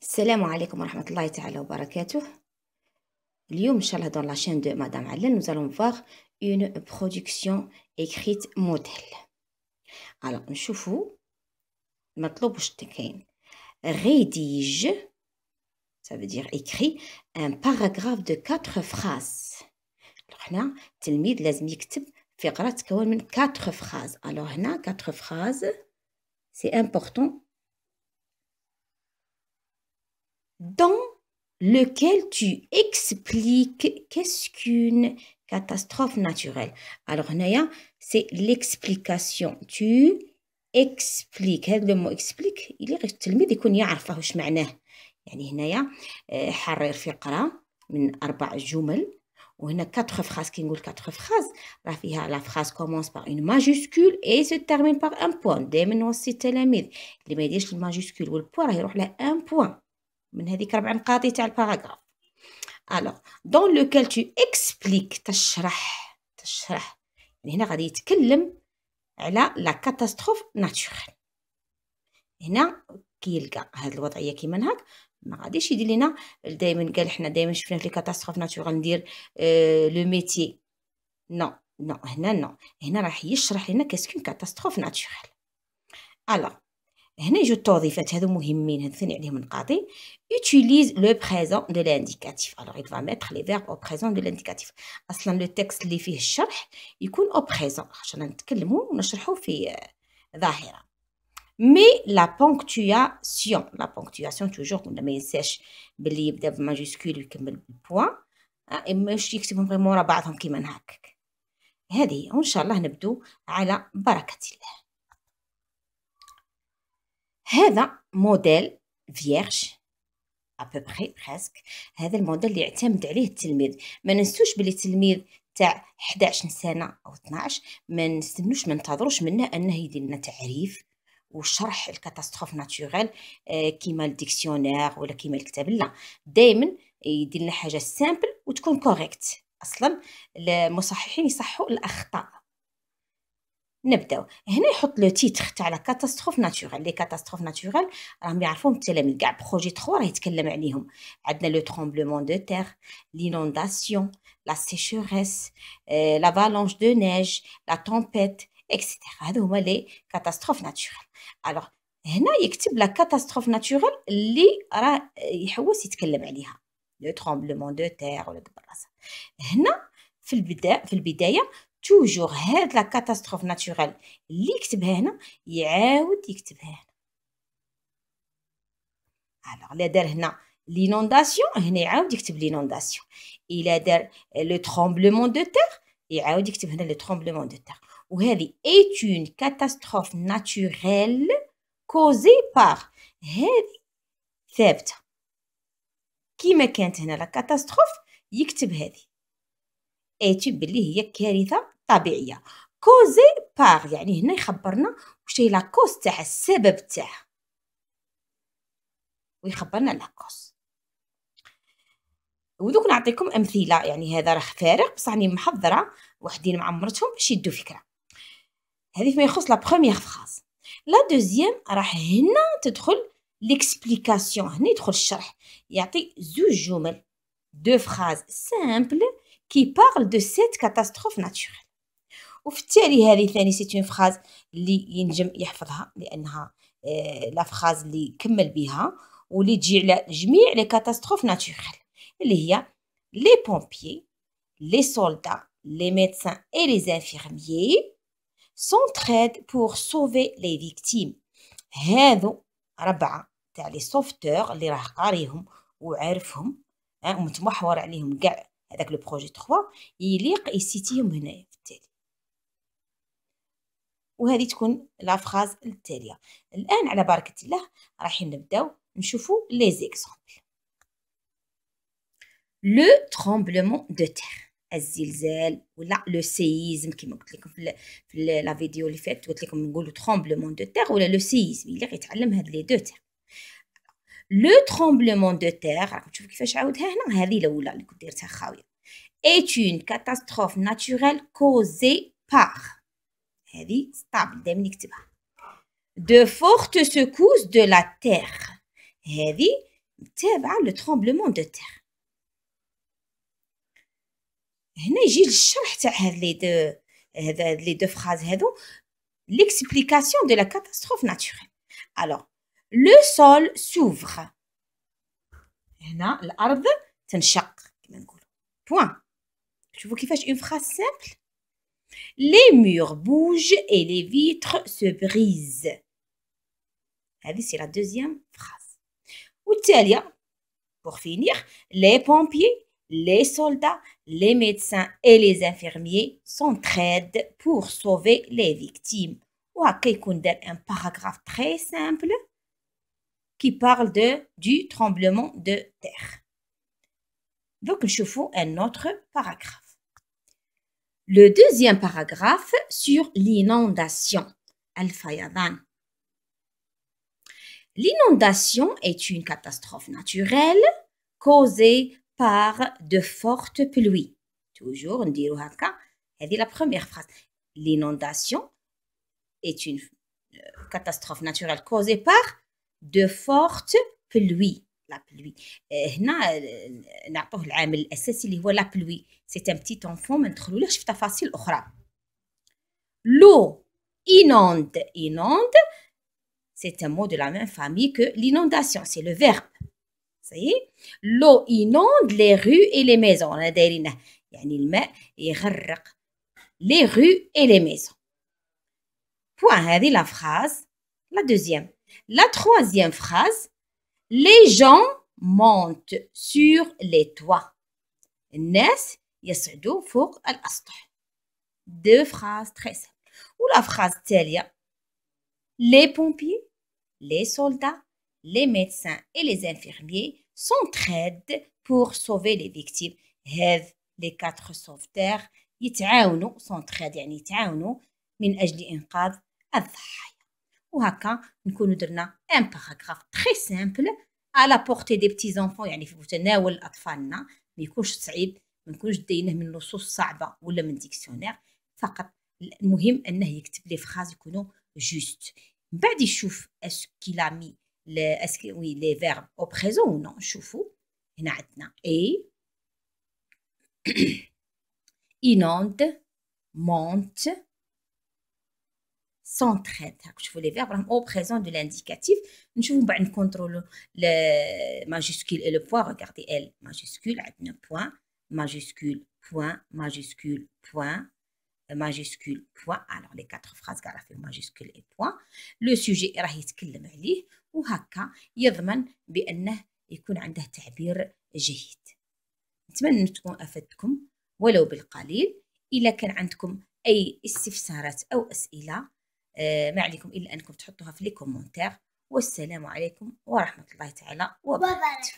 السلام عليكم ورحمة الله تعالى وبركاته. اليوم إن شاء الله dans la chaîne de Madame Allen nous allons voir une production écrite modèle. Alors نشوفوا المطلوب واش كاين. rédige, ça veut dire écrit un paragraphe de 4 phrases. alors هنا التلميذ لازم يكتب فقرة تتكون من 4 phrases. alors هنا 4 phrases c'est important dans lequel tu expliques qu'est-ce qu'une catastrophe naturelle. Alors, c'est l'explication. Tu expliques. هذا le mot explique اللي غير التلميذ يكون يعرفه واش معناه. يعني هنايا حرر فقرة من 4 جمل وهنا 4 phrases. كي نقول 4 phrases راه فيها la phrase commence par une majuscule et se termine par un point. دائما نوصي التلاميذ اللي ما يديرش الماجيسكول والبوان راه يروح له un point من هذيك 4 نقاط تاع الباراغراف. alors dans lequel tu expliques تشرح يعني هنا غادي يتكلم على لا كاتاستروف ناتوريل. هنا كي يلقى هاد الوضعيه كيما هاك ما غاديش يدير لنا دائما قال حنا دائما شفنا في الكاتاستروف ناتوريل ندير لو ميتي نو هنا راح يشرح لنا كاسكون كاتاستروف ناتوريل. alors هنا يجوا التوظيفات هذو مهمين هذو ثاني عليهم نقاطي. utilise le présent de l'indicatif. alors il va mettre les verbes au présent de l'indicatif. اصلا لو تكست اللي فيه الشرح يكون au présent عشان نتكلموا ونشرحوا في ظاهره. mais la ponctuation toujours ما ينساش باللي يبدا بماجيسكول ويكمل بالبوان مش يكتبهم غير مورا بعضهم كيما هكاك. هذه وان شاء الله نبدو على بركه الله. هذا موديل فيرج ابوبري بريسك. هذا الموديل اللي يعتمد عليه التلميذ. ما ننسوش بلي التلميذ تاع 11 سنه او 12 ما ننتظروش منه انه يدير لنا تعريف وشرح الكاتاستروف ناتوريل كيما الديكسيونير ولا كيما الكتاب. لا دائما يدير لنا حاجه سامبل وتكون كوريكت. اصلا المصححين يصحوا الاخطاء. نبداو هنا يحط لو تيتر تاع لا كاتاستروف ناتوريل. لي كاتاستروف ناتوريل راهم يعرفوهم التلاميذ كاع. بروجي 3 راه يتكلم عليهم. عندنا لو ترومبلومون دو تير، لينونداسيون، لا سيشوريس، لافالونش دو نيج، لا تومبيت اكسيتيرا. هادو هما لي كاتاستروف ناتوريل. الوغ هنا يكتب لا كاتاستروف ناتوريل اللي راه يحوس يتكلم عليها. لو ترومبلومون دو تير ولا البلاصه. هنا في البدايه توجور هاد لا كاتاستروف ناتوريل اللي يكتبها هنا يعاود يكتبها هنا. الوغ لا دار هنا لينونداسيون هنا يعاود يكتب لينونداسيون. الا دار لو ترومبلومون دو تير يعاود يكتب هنا لو ترومبلومون دو تير. وهذه ايت اون كاتاستروف ناتوريل كوزي بار. هذه ثابته كيما كانت هنا لا كاتاستروف يكتب هذه ايتي بلي هي كارثه طبيعيه. كوزي بار يعني هنا يخبرنا واش هي لا كوز تاعها السبب تاعها ويخبرنا لا كوز. ودوك نعطيكم امثله. يعني هذا راه فارغ بصح راني محضره وحدين معمرتهم باش يدوا فكره. هذه فيما يخص لا بروميير فراز. لا دوزيام راح هنا تدخل ليكسبليكاسيون. هنا يدخل الشرح. يعطي زوج جمل دو فراز سامبل qui parle de cette catastrophe naturelle. وفي التالي هذه ثاني سيت اون فراز اللي ينجم يحفظها لانها لا فراز اللي كمل بها واللي تجي على جميع لي كاتاستروف ناتوريل اللي هي لي بومبيي، لي سولدا، لي ميدسان اي لي انفيرميي s'entraident pour sauver les victimes. هذو 4 تاع لي سوفتور اللي راه قاريهم وعارفهم ومتمحور عليهم كاع هذاك لو بروجي 3 يليق يسيتيهم هنايا في التالي. وهذه تكون لا فراز التاليه. الان على بركه الله رايحين نبداو نشوفوا لي زيكزامبل. لو ترومبلومون دو تير الزلزال ولا لو سيزم كيما قلت لكم في لا فيديو اللي فاتت قلت لكم نقولوا ترومبلومون دو تير ولا لو سيزم اللي غيتعلم هاد لي دو تير. لو ترومبلومون دو تير راكم تشوفوا كيفاش عاودها هنا. هذه الاولى اللي كنت درتها خاويه. est une catastrophe naturelle causée par. هذه ستابل دائما نكتبها. de fortes secousses de la terre. هذه تابعة لو ترومبلومون دو تير. هنا يجي الشرح تاع هاد لي دو فراز هادو l'explication de la catastrophe naturelle. Alors, le sol s'ouvre. هنا الأرض تنشق كما نقولوا. Point. شوفوا كيفاش une phrase simple. Les murs bougent et les vitres se brisent. هذه c'est la deuxième phrase. والتالية pour finir, les pompiers, les soldats, les médecins et les infirmiers s'entraident pour sauver les victimes. وهكا يكون دار un paragraphe très simple qui parle du tremblement de terre. Donc نشوفوا un autre paragraphe. Le deuxième paragraphe sur l'inondation. الفيضان. L'inondation est une catastrophe naturelle causée par de fortes pluies. Toujours, نديرو هكا. هذه la première phrase. L'inondation est une catastrophe naturelle causée par de fortes pluies. La pluie. هنا نعطوه العامل الأساسي اللي هو la pluie. C'est un petit enfant ما ندخلولهش في تفاصيل أخرى. L'eau inonde. Inonde, c'est un mot de la même famille que l'inondation. C'est le verbe. Ça y est. L'eau inonde les rues et les maisons. أنا دايرينه يعني الماء يغرق les rues et les maisons. Point. هذه la phrase. La deuxième. La troisième phrase. Les gens montent sur les toits. الناس يصعدوا فوق الأسطح. Deux phrases très simples. Ou la phrase التالية. Les pompiers, les soldats, les médecins et les infirmiers s'entraident pour sauver les victimes. هذ les quatre sauveteurs يتعاونوا s'entraident يعني يتعاونوا من أجل إنقاذ الضحايا. وهكا نكونوا درنا un paragraphe très simple à la portée des petits enfants يعني في متناول أطفالنا ما يكونش صعيب ما نكونش داينه من نصوص صعبة ولا من ديكسيونير فقط المهم أنه يكتب لي فراز يكونوا جوست. من بعد يشوف اسكي لا مي اسكي وي لي فيرب او بريزون و نو. نشوفوا هنا عندنا اي inonde monte s'entraide. هاك شوفوا لي فيرب راهم او بريزون دو لانديكاتيف. نشوفوا من بعد نكونترولو ماجيسكول اي لو بوان. ريغاردي ال ماجيسكول عندنا بوان ماجيسكول بوان ماجيسكول بوان majuscule point. Alors les quatre phrases قاعدة في majuscule et point. لو سوجي راه يتكلم عليه وهكا يضمن بأنه يكون عنده تعبير جيد. نتمنى أن تكون أفدتكم ولو بالقليل. إذا كان عندكم أي استفسارات أو أسئلة ما عليكم إلا أنكم تحطوها في لي كومنتير. والسلام عليكم ورحمة الله تعالى وبركاته.